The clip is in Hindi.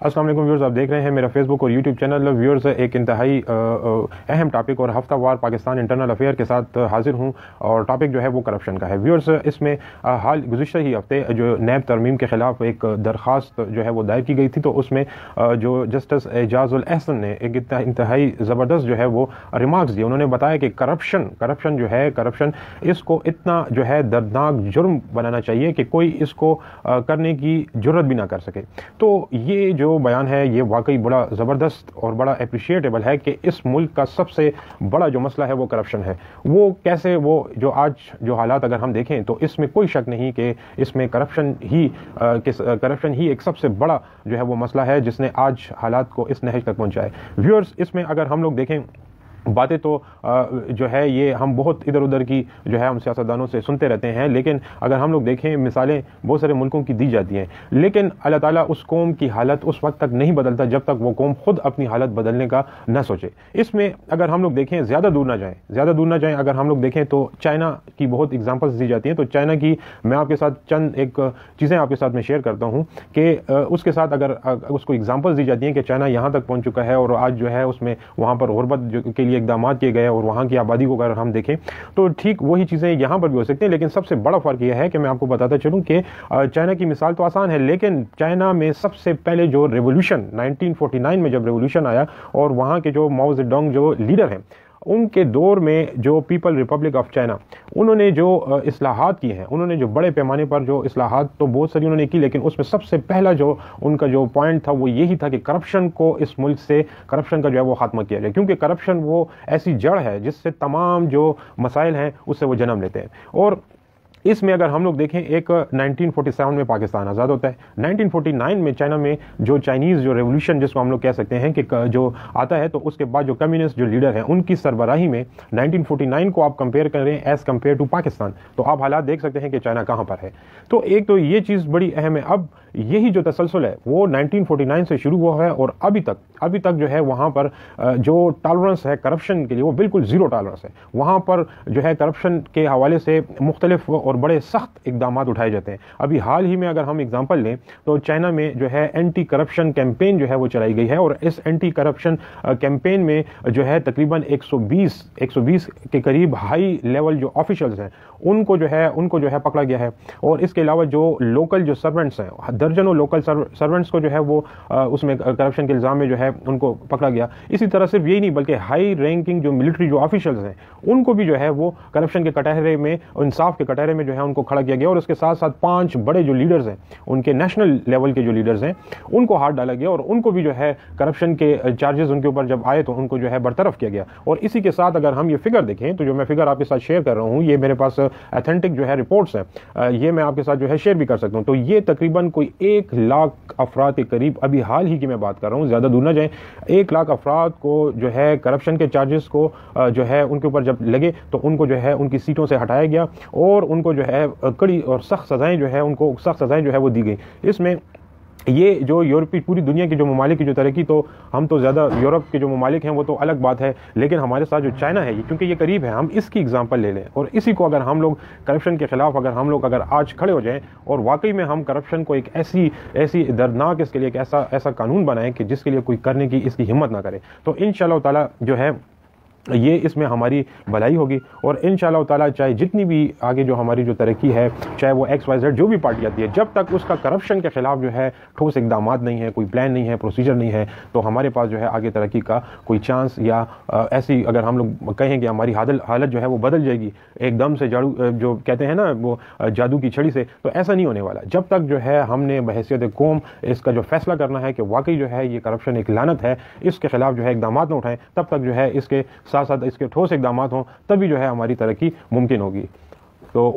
अस्सलाम वालेकुम व्यूअर्स, आप देख रहे हैं मेरा फेसबुक और यूट्यूब चैनल। व्यूअर्स, एक इंतहाई अहम टॉपिक और हफ्तावार पाकिस्तान इंटरनल अफेयर के साथ हाजिर हूं और टॉपिक जो है वो करप्शन का है। व्यूअर्स, इसमें हाल गुज़िश्ता ही हफ्ते जो नैब तरमीम के ख़िलाफ़ एक दरख्वास्त जो है वो दायर की गई थी, तो उसमें जो जस्टिस एजाजुल अहसन ने एक इंतहाई ज़बरदस्त जो है वो रिमार्क्स दिए। उन्होंने बताया कि करप्शन जो है इसको इतना जो है दर्दनाक जुर्म बनाना चाहिए कि कोई इसको करने की जुर्रत भी ना कर सके। तो ये जो बयान है ये वाकई बड़ा ज़बरदस्त और बड़ा अप्रिशिएटेबल है कि इस मुल्क का सबसे बड़ा जो मसला है वो करप्शन है। वो कैसे, वो जो आज जो हालात अगर हम देखें तो इसमें कोई शक नहीं कि इसमें करप्शन ही एक सबसे बड़ा जो है वो मसला है जिसने आज हालात को इस नहज तक पहुंचाए। व्यूअर्स, इसमें अगर हम लोग देखें बातें तो जो है ये हम बहुत इधर उधर की जो है हम सियासतदानों से सुनते रहते हैं, लेकिन अगर हम लोग देखें मिसालें बहुत सारे मुल्कों की दी जाती हैं, लेकिन अल्लाह ताला उस कौम की हालत उस वक्त तक नहीं बदलता जब तक वो कौम खुद अपनी हालत बदलने का न सोचे। इसमें अगर हम लोग देखें ज़्यादा दूर ना जाएं, अगर हम लोग देखें तो चाइना की बहुत एग्जांपल्स दी जाती हैं। तो चाइना की मैं आपके साथ चंद एक चीज़ें आपके साथ में शेयर करता हूँ कि उसके साथ अगर उसको एग्जाम्पल्स दी जाती हैं कि चाइना यहाँ तक पहुँच चुका है और आज जो है उसमें वहाँ पर गुर्बत के लिए इकदाम किए गए और वहाँ की आबादी को अगर हम देखें तो ठीक वही चीज़ें यहाँ पर भी हो सकती हैं। लेकिन सबसे बड़ा फ़र्क यह है कि मैं आपको बताता चलूँ कि चाइना की मिसाल तो आसान है, लेकिन चाइना में सबसे पहले जो रेवोल्यूशन 1949 में जब रेवोल्यूशन आया और वहाँ के जो माओ जेडोंग जो लीडर हैं उनके दौर में जो पीपल रिपब्लिक ऑफ चाइना उन्होंने जो इस्लाहात की हैं, उन्होंने जो बड़े पैमाने पर जो इस्लाहात तो बहुत सारी उन्होंने की, लेकिन उसमें सबसे पहला जो उनका जो पॉइंट था वो यही था कि करप्शन को इस मुल्क से करप्शन का जो है वो खात्मा किया जाए, क्योंकि करप्शन वो ऐसी जड़ है जिससे तमाम जो मसाइल हैं उससे वो जन्म लेते हैं। और इसमें अगर हम लोग देखें, एक 1947 में पाकिस्तान आज़ाद होता है, 1949 में चाइना में जो चाइनीज़ जो रेवोल्यूशन जिसको हम लोग कह सकते हैं कि जो आता है, तो उसके बाद जो कम्युनिस्ट जो लीडर हैं उनकी सरबराही में 1949 को आप कंपेयर करें एज़ कम्पेयर टू पाकिस्तान, तो आप हालात देख सकते हैं कि चाइना कहाँ पर है। तो एक तो ये चीज़ बड़ी अहम है। अब यही जो तसलसल है वो 1949 से शुरू हुआ है और अभी तक जो है वहाँ पर जो टॉलरेंस है करप्शन के लिए वो बिल्कुल ज़ीरो टॉलरेंस है। वहाँ पर जो है करप्शन के हवाले से मुख्तलिफ और बड़े सख्त इकदाम उठाए जाते हैं। अभी हाल ही में अगर हम एग्जांपल लें तो चाइना में जो है एंटी करप्शन कैंपेन जो है वो चलाई गई है और इस एंटी करप्शन कैंपेन में जो है तकरीबन 120 के करीब हाई लेवल जो ऑफिशियल्स हैं उनको जो है पकड़ा गया है। और इसके अलावा जो लोकल जो सर्वेंट्स हैं, दर्जनों लोकल सर्वेंट्स को जो है वो उसमें करप्शन के इल्ज़ाम में जो है उनको पकड़ा गया। इसी तरह सिर्फ यही नहीं बल्कि हाई रैंकिंग जो मिलिट्री जो ऑफिशियल्स हैं उनको भी जो है वो करप्शन के कटहरे में, इंसाफ के कटहरे में जो है उनको खड़ा किया गया। और उसके साथ साथ 5 बड़े जो लीडर्स हैं उनके नेशनल लेवल के जो लीडर्स हैं उनको हाथ डाला गया और उनको भी जो है करप्शन के चार्जेस उनके ऊपर जब आए तो उनको जो है बरतरफ किया गया। और इसी के साथ अगर हम ये फिगर देखें तो जो मैं फिगर आपके साथ शेयर कर रहा हूँ, ये मेरे पास ऑथेंटिक जो है रिपोर्ट्स हैं, ये मैं आपके साथ जो है शेयर भी कर सकता हूँ। तो ये तकरीबन कोई 1 लाख अफराद के करीब, अभी हाल ही की मैं बात कर रहा हूँ, ज़्यादा दूर ना जाएं, 1 लाख अफराद को जो है करप्शन के चार्जेस को जो है उनके ऊपर जब लगे तो उनको जो है उनकी सीटों से हटाया गया और उनको जो है कड़ी और सख्त सज़ाएं जो है उनको सख्त सज़ाएं जो है वो दी गई। इसमें ये जो यूरोपीय पूरी दुनिया की जो ममालिक की जो तरक्की, तो हम तो ज़्यादा यूरोप के जो ममालिक हैं वो तो अलग बात है, लेकिन हमारे साथ जो चाइना है क्योंकि ये करीब है, हम इसकी एग्जांपल ले लें और इसी को अगर हम लोग करप्शन के ख़िलाफ़ अगर आज खड़े हो जाएं और वाकई में हम करप्शन को एक ऐसी दर्दनाक इसके लिए एक ऐसा कानून बनाएं कि जिसके लिए कोई करने की इसकी हिम्मत ना करे, तो इंशाअल्लाह ताला जो है ये इसमें हमारी भलाई होगी। और इंशाअल्लाह ताला चाहे जितनी भी आगे जो हमारी जो तरक्की है, चाहे वो XYZ जो भी पार्टी आती है, जब तक उसका करप्शन के ख़िलाफ़ जो है ठोस इकदाम नहीं है, कोई प्लान नहीं है, प्रोसीजर नहीं है, तो हमारे पास जो है आगे तरक्की का कोई चांस या ऐसी अगर हम लोग कहें कि हमारी हालत जो है वो बदल जाएगी एकदम से, जो कहते हैं ना वो जादू की छड़ी से, तो ऐसा नहीं होने वाला। जब तक जो है हमने बहैसियत कौम इसका जो फैसला करना है कि वाकई जो है ये करप्शन एक लानत है, इसके ख़िलाफ़ जो है इकदाम न उठाएं, तब तक जो है इसके साथ साथ इसके ठोस इकदाम हों, तभी जो है हमारी तरक्की मुमकिन होगी। तो